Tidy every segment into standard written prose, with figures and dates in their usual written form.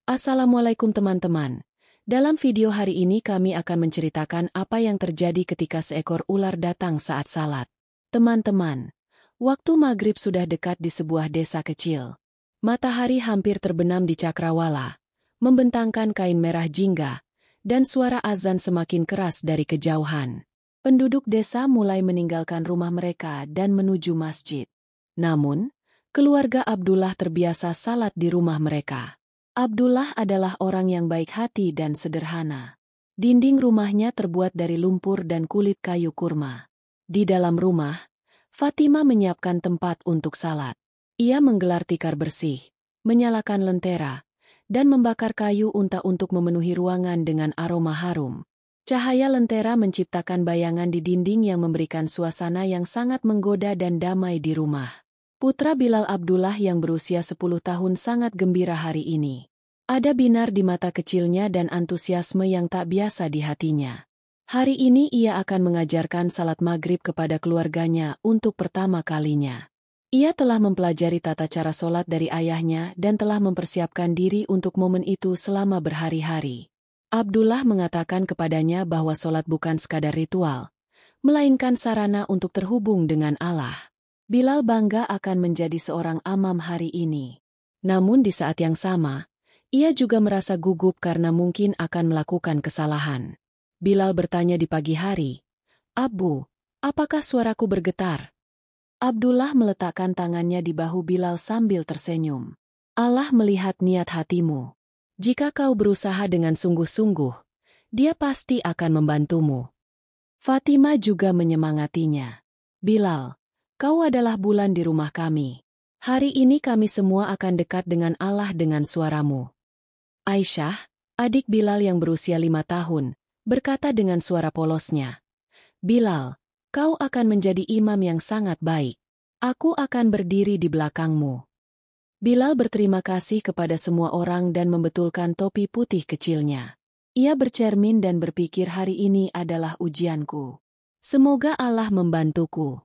Assalamualaikum teman-teman. Dalam video hari ini kami akan menceritakan apa yang terjadi ketika seekor ular datang saat salat. Teman-teman, waktu maghrib sudah dekat di sebuah desa kecil. Matahari hampir terbenam di cakrawala, membentangkan kain merah jingga, dan suara azan semakin keras dari kejauhan. Penduduk desa mulai meninggalkan rumah mereka dan menuju masjid. Namun, keluarga Abdullah terbiasa salat di rumah mereka. Abdullah adalah orang yang baik hati dan sederhana. Dinding rumahnya terbuat dari lumpur dan kulit kayu kurma. Di dalam rumah, Fatima menyiapkan tempat untuk salat. Ia menggelar tikar bersih, menyalakan lentera, dan membakar kayu unta untuk memenuhi ruangan dengan aroma harum. Cahaya lentera menciptakan bayangan di dinding yang memberikan suasana yang sangat menggoda dan damai di rumah. Putra Bilal Abdullah yang berusia 10 tahun sangat gembira hari ini. Ada binar di mata kecilnya dan antusiasme yang tak biasa di hatinya. Hari ini ia akan mengajarkan salat maghrib kepada keluarganya untuk pertama kalinya. Ia telah mempelajari tata cara solat dari ayahnya dan telah mempersiapkan diri untuk momen itu selama berhari-hari. Abdullah mengatakan kepadanya bahwa solat bukan sekadar ritual, melainkan sarana untuk terhubung dengan Allah. Bilal bangga akan menjadi seorang imam hari ini. Namun di saat yang sama, ia juga merasa gugup karena mungkin akan melakukan kesalahan. Bilal bertanya di pagi hari, "Abu, apakah suaraku bergetar?" Abdullah meletakkan tangannya di bahu Bilal sambil tersenyum. "Allah melihat niat hatimu. Jika kau berusaha dengan sungguh-sungguh, Dia pasti akan membantumu." Fatimah juga menyemangatinya. "Bilal, kau adalah bulan di rumah kami. Hari ini kami semua akan dekat dengan Allah dengan suaramu." Aisyah, adik Bilal yang berusia 5 tahun, berkata dengan suara polosnya, "Bilal, kau akan menjadi imam yang sangat baik. Aku akan berdiri di belakangmu." Bilal berterima kasih kepada semua orang dan membetulkan topi putih kecilnya. Ia bercermin dan berpikir hari ini adalah ujianku. Semoga Allah membantuku.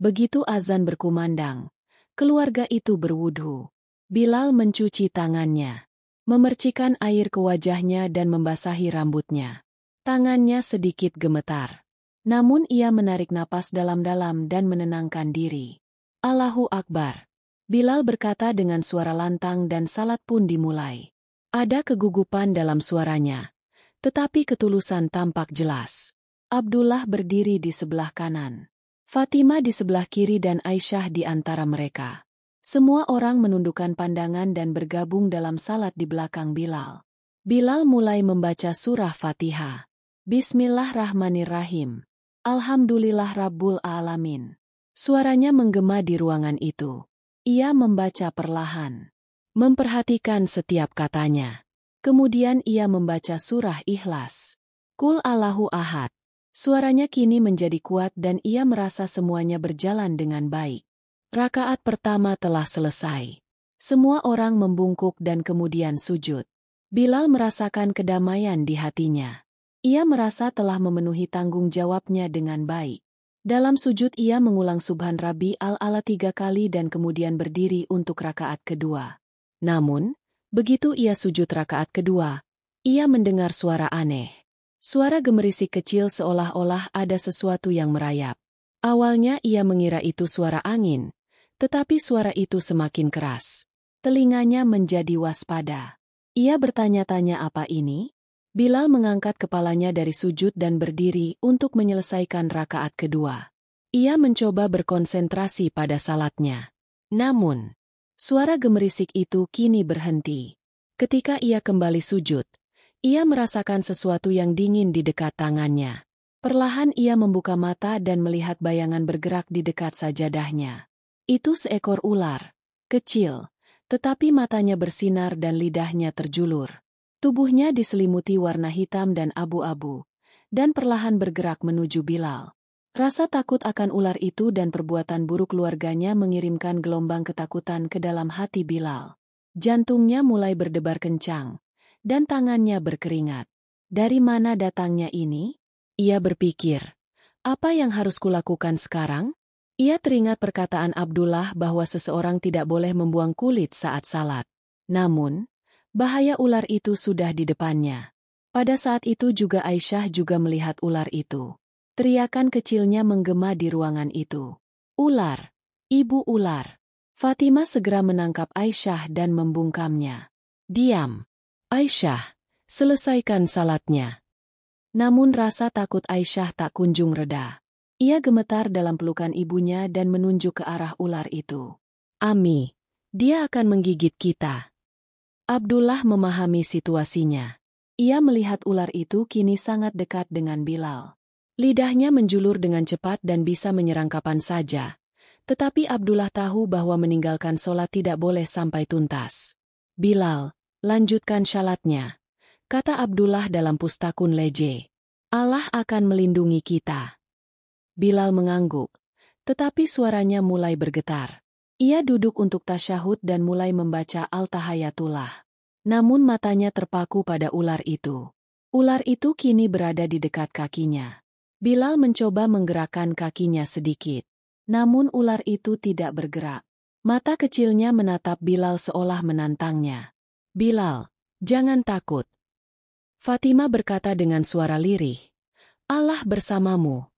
Begitu azan berkumandang, keluarga itu berwudhu. Bilal mencuci tangannya, memercikan air ke wajahnya dan membasahi rambutnya. Tangannya sedikit gemetar. Namun ia menarik napas dalam-dalam dan menenangkan diri. "Allahu Akbar." Bilal berkata dengan suara lantang dan salat pun dimulai. Ada kegugupan dalam suaranya, tetapi ketulusan tampak jelas. Abdullah berdiri di sebelah kanan, Fatimah di sebelah kiri dan Aisyah di antara mereka. Semua orang menundukkan pandangan dan bergabung dalam salat di belakang Bilal. Bilal mulai membaca surah Fatihah. Bismillahirrahmanirrahim. Alhamdulillah Rabbul Alamin. Suaranya menggema di ruangan itu. Ia membaca perlahan, memperhatikan setiap katanya. Kemudian ia membaca surah Ikhlas. Qul Allahu Ahad. Suaranya kini menjadi kuat dan ia merasa semuanya berjalan dengan baik. Rakaat pertama telah selesai. Semua orang membungkuk dan kemudian sujud. Bilal merasakan kedamaian di hatinya. Ia merasa telah memenuhi tanggung jawabnya dengan baik. Dalam sujud ia mengulang Subhan Rabbi al-A'la 3 kali dan kemudian berdiri untuk rakaat kedua. Namun, begitu ia sujud rakaat kedua, ia mendengar suara aneh. Suara gemerisik kecil seolah-olah ada sesuatu yang merayap. Awalnya ia mengira itu suara angin, tetapi suara itu semakin keras. Telinganya menjadi waspada. Ia bertanya-tanya apa ini? Bilal mengangkat kepalanya dari sujud dan berdiri untuk menyelesaikan rakaat kedua. Ia mencoba berkonsentrasi pada salatnya. Namun, suara gemerisik itu kini berhenti. Ketika ia kembali sujud, ia merasakan sesuatu yang dingin di dekat tangannya. Perlahan ia membuka mata dan melihat bayangan bergerak di dekat sajadahnya. Itu seekor ular, kecil, tetapi matanya bersinar dan lidahnya terjulur. Tubuhnya diselimuti warna hitam dan abu-abu, dan perlahan bergerak menuju Bilal. Rasa takut akan ular itu dan perbuatan buruk keluarganya mengirimkan gelombang ketakutan ke dalam hati Bilal. Jantungnya mulai berdebar kencang, dan tangannya berkeringat. Dari mana datangnya ini? Ia berpikir, apa yang harus kulakukan sekarang? Ia teringat perkataan Abdullah bahwa seseorang tidak boleh membuang kulit saat salat. Namun, Bahaya ular itu sudah di depannya. Pada saat itu juga Aisyah juga melihat ular itu. Teriakan kecilnya menggema di ruangan itu. Ular! Ibu ular! Fatimah segera menangkap Aisyah dan membungkamnya. Diam! Aisyah, selesaikan salatnya. Namun rasa takut Aisyah tak kunjung reda. Ia gemetar dalam pelukan ibunya dan menunjuk ke arah ular itu. Ami, dia akan menggigit kita. Abdullah memahami situasinya. Ia melihat ular itu kini sangat dekat dengan Bilal. Lidahnya menjulur dengan cepat dan bisa menyerang kapan saja. Tetapi Abdullah tahu bahwa meninggalkan sholat tidak boleh sampai tuntas. Bilal, lanjutkan syalatnya, kata Abdullah dalam pustakun leje. Allah akan melindungi kita. Bilal mengangguk, tetapi suaranya mulai bergetar. Ia duduk untuk tasyahud dan mulai membaca Al-Tahayatullah. Namun matanya terpaku pada ular itu. Ular itu kini berada di dekat kakinya. Bilal mencoba menggerakkan kakinya sedikit. Namun ular itu tidak bergerak. Mata kecilnya menatap Bilal seolah menantangnya. Bilal, jangan takut. Fatimah berkata dengan suara lirih. Allah bersamamu.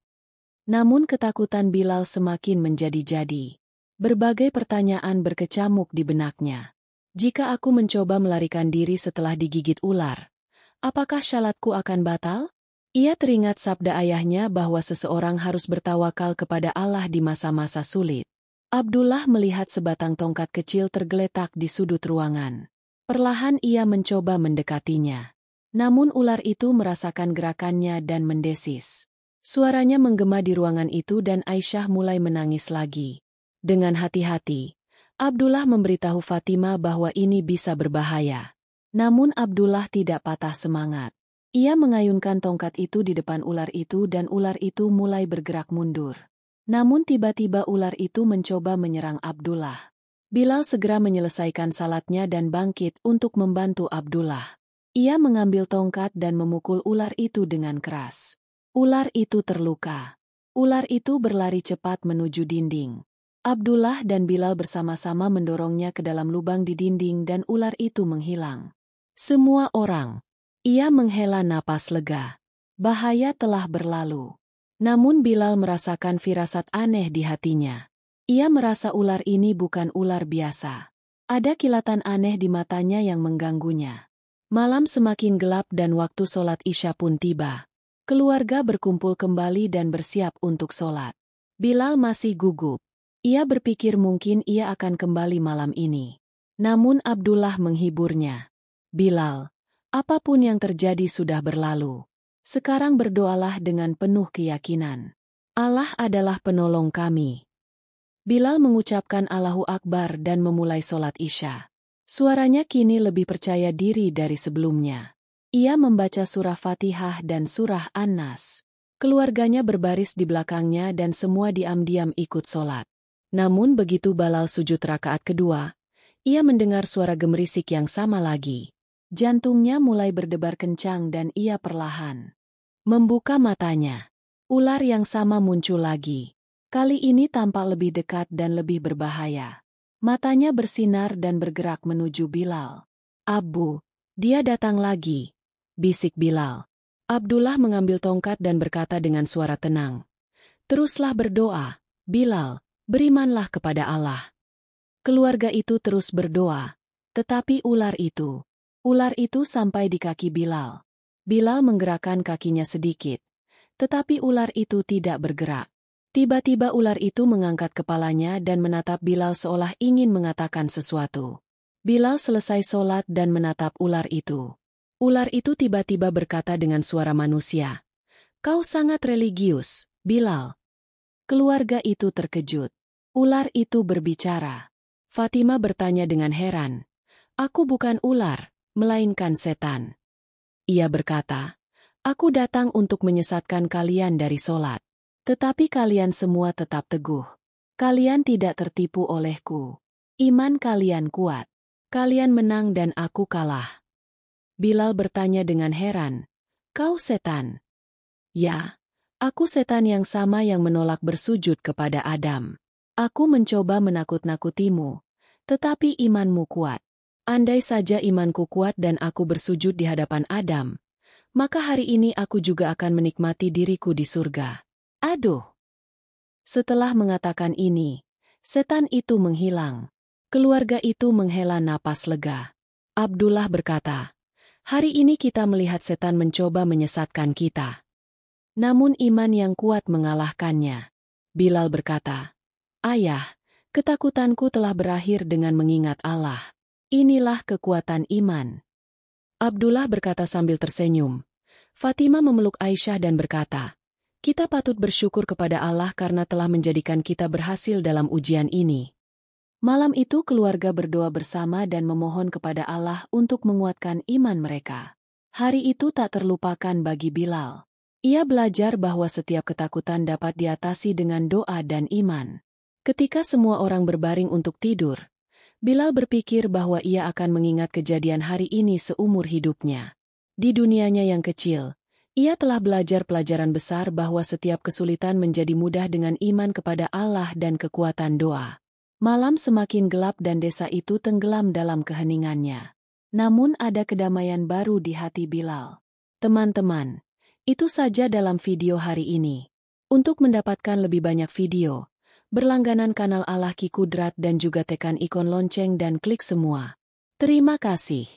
Namun ketakutan Bilal semakin menjadi-jadi. Berbagai pertanyaan berkecamuk di benaknya. Jika aku mencoba melarikan diri setelah digigit ular, apakah syalatku akan batal? Ia teringat sabda ayahnya bahwa seseorang harus bertawakal kepada Allah di masa-masa sulit. Abdullah melihat sebatang tongkat kecil tergeletak di sudut ruangan. Perlahan ia mencoba mendekatinya. Namun ular itu merasakan gerakannya dan mendesis. Suaranya menggema di ruangan itu dan Aisyah mulai menangis lagi. Dengan hati-hati, Abdullah memberitahu Fatimah bahwa ini bisa berbahaya. Namun Abdullah tidak patah semangat. Ia mengayunkan tongkat itu di depan ular itu dan ular itu mulai bergerak mundur. Namun tiba-tiba ular itu mencoba menyerang Abdullah. Bilal segera menyelesaikan salatnya dan bangkit untuk membantu Abdullah. Ia mengambil tongkat dan memukul ular itu dengan keras. Ular itu terluka. Ular itu berlari cepat menuju dinding. Abdullah dan Bilal bersama-sama mendorongnya ke dalam lubang di dinding dan ular itu menghilang. Semua orang. Ia menghela napas lega. Bahaya telah berlalu. Namun Bilal merasakan firasat aneh di hatinya. Ia merasa ular ini bukan ular biasa. Ada kilatan aneh di matanya yang mengganggunya. Malam semakin gelap dan waktu sholat Isya pun tiba. Keluarga berkumpul kembali dan bersiap untuk sholat. Bilal masih gugup. Ia berpikir mungkin ia akan kembali malam ini. Namun Abdullah menghiburnya. Bilal, apapun yang terjadi sudah berlalu. Sekarang berdoalah dengan penuh keyakinan. Allah adalah penolong kami. Bilal mengucapkan Allahu Akbar dan memulai sholat Isya. Suaranya kini lebih percaya diri dari sebelumnya. Ia membaca surah Fatihah dan surah An-Nas. Keluarganya berbaris di belakangnya dan semua diam-diam ikut sholat. Namun begitu Bilal sujud rakaat kedua, ia mendengar suara gemerisik yang sama lagi. Jantungnya mulai berdebar kencang dan ia perlahan membuka matanya. Ular yang sama muncul lagi. Kali ini tampak lebih dekat dan lebih berbahaya. Matanya bersinar dan bergerak menuju Bilal. Abu, dia datang lagi, bisik Bilal. Abdullah mengambil tongkat dan berkata dengan suara tenang. Teruslah berdoa, Bilal, berimanlah kepada Allah. Keluarga itu terus berdoa, tetapi ular itu sampai di kaki Bilal. Bilal menggerakkan kakinya sedikit, tetapi ular itu tidak bergerak. Tiba-tiba ular itu mengangkat kepalanya dan menatap Bilal seolah ingin mengatakan sesuatu. Bilal selesai sholat dan menatap ular itu. Ular itu tiba-tiba berkata dengan suara manusia, "Kau sangat religius, Bilal." Keluarga itu terkejut. Ular itu berbicara. Fatimah bertanya dengan heran, "Aku bukan ular, melainkan setan." Ia berkata, "Aku datang untuk menyesatkan kalian dari sholat. Tetapi kalian semua tetap teguh. Kalian tidak tertipu olehku. Iman kalian kuat. Kalian menang dan aku kalah." Bilal bertanya dengan heran, "Kau setan?" "Ya, aku setan yang sama yang menolak bersujud kepada Adam. Aku mencoba menakut-nakutimu, tetapi imanmu kuat. Andai saja imanku kuat dan aku bersujud di hadapan Adam, maka hari ini aku juga akan menikmati diriku di surga. Aduh! Setelah mengatakan ini, setan itu menghilang. Keluarga itu menghela napas lega. Abdullah berkata, "Hari ini kita melihat setan mencoba menyesatkan kita. Namun iman yang kuat mengalahkannya." Bilal berkata, "Ayah, ketakutanku telah berakhir dengan mengingat Allah. Inilah kekuatan iman." Abdullah berkata sambil tersenyum. Fatimah memeluk Aisyah dan berkata, "Kita patut bersyukur kepada Allah karena telah menjadikan kita berhasil dalam ujian ini." Malam itu keluarga berdoa bersama dan memohon kepada Allah untuk menguatkan iman mereka. Hari itu tak terlupakan bagi Bilal. Ia belajar bahwa setiap ketakutan dapat diatasi dengan doa dan iman. Ketika semua orang berbaring untuk tidur, Bilal berpikir bahwa ia akan mengingat kejadian hari ini seumur hidupnya. Di dunianya yang kecil, ia telah belajar pelajaran besar bahwa setiap kesulitan menjadi mudah dengan iman kepada Allah dan kekuatan doa. Malam semakin gelap dan desa itu tenggelam dalam keheningannya. Namun ada kedamaian baru di hati Bilal. Teman-teman, itu saja dalam video hari ini. Untuk mendapatkan lebih banyak video, berlangganan kanal Allah Ki Kudrat dan juga tekan ikon lonceng dan klik semua. Terima kasih.